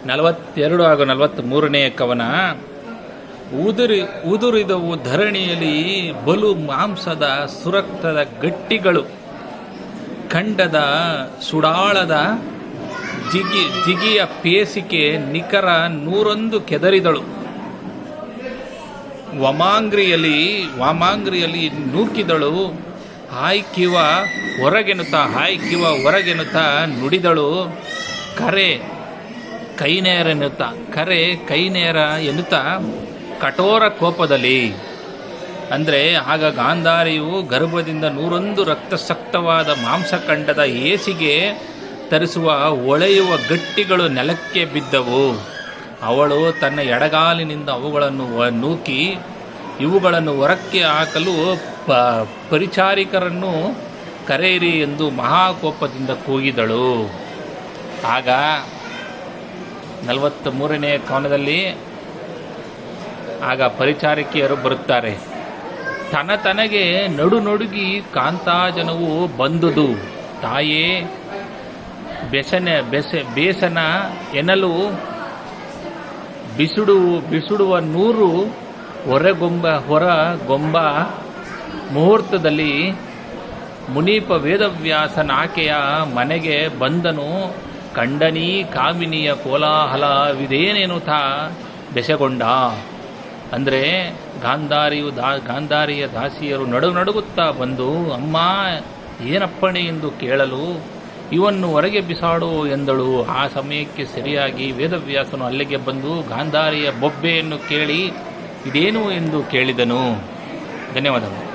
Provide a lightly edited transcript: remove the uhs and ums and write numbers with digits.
42 ಹಾಗೂ 43ನೇ ಕವನ. ಉದುರಿದವು ಧರಣಿಯಲ್ಲಿ ಬಲು ಮಾಂಸದ ಸುರಕ್ತದ ಗಟ್ಟಿಗಳು, ಖಂಡದ ಸುಡಾಳದ ಜಿಗಿಯ ಪೇಸಿಕೆ ನಿಖರ 101 ಕೆದರಿದಳು. ವಾಮಾಂಗ್ರಿಯಲ್ಲಿ ನೂಕಿದಳು, ಹಾಯ್ಕಿವ ಹೊರಗೆನುತ್ತಾ ನುಡಿದಳು. ಕರೆ ಕೈನೇರ ಎನ್ನುತ್ತಾ ಕಠೋರ ಕೋಪದಲ್ಲಿ. ಅಂದರೆ ಆಗ ಗಾಂಧಾರಿಯು ಗರ್ಭದಿಂದ 101 ರಕ್ತಸಕ್ತವಾದ ಮಾಂಸಖಂಡದ ಏಸಿಗೆ ತರಿಸುವ ಒಳೆಯುವ ಗಟ್ಟಿಗಳು ನೆಲಕ್ಕೆ ಬಿದ್ದವು. ಅವಳು ತನ್ನ ಎಡಗಾಲಿನಿಂದ ಅವುಗಳನ್ನು ನೂಕಿ ಇವುಗಳನ್ನು ಹೊರಕ್ಕೆ ಹಾಕಲು ಪರಿಚಾರಿಕರನ್ನು ಕರೆಯಿರಿ ಎಂದು ಮಹಾಕೋಪದಿಂದ ಕೂಗಿದಳು. ಆಗ 43ನೇ ಕವನದಲ್ಲಿ ಆಗ ಪರಿಚಾರಿಕೆಯರು ಬರುತ್ತಾರೆ. ತನಗೆ ನಡುಗಿ ಕಾಂತಾಜನವು ಬಂದುದು, ತಾಯೇ ಬೇಸನ ಎನ್ನಲು ಬಿಸುಡುವ 100 ಹೊರಗೊಂಬ ಮುಹೂರ್ತದಲ್ಲಿ ಮುನೀಪ ವೇದವ್ಯಾಸನಾಕೆಯ ಮನೆಗೆ ಬಂದನು. ಕಂಡನೀ ಕಾಮಿನಿಯ ಕೋಲಾಹಲವಿದೇನೆನುತ್ತಾ ಬೆಸೆಗೊಂಡ. ಅಂದರೆ ಗಾಂಧಾರಿಯ ದಾಸಿಯರು ನಡುಗುತ್ತಾ ಬಂದು, ಅಮ್ಮ ಏನಪ್ಪಣೆ ಎಂದು ಕೇಳಲು ಇವನ್ನು ಹೊರಗೆ ಬಿಸಾಡು ಎಂದಳು. ಆ ಸಮಯಕ್ಕೆ ಸರಿಯಾಗಿ ವೇದವ್ಯಾಸನು ಅಲ್ಲಿಗೆ ಬಂದು ಗಾಂಧಾರಿಯ ಬೊಬ್ಬೆಯನ್ನು ಕೇಳಿ ಇದೇನು ಎಂದು ಕೇಳಿದನು. ಧನ್ಯವಾದಗಳು.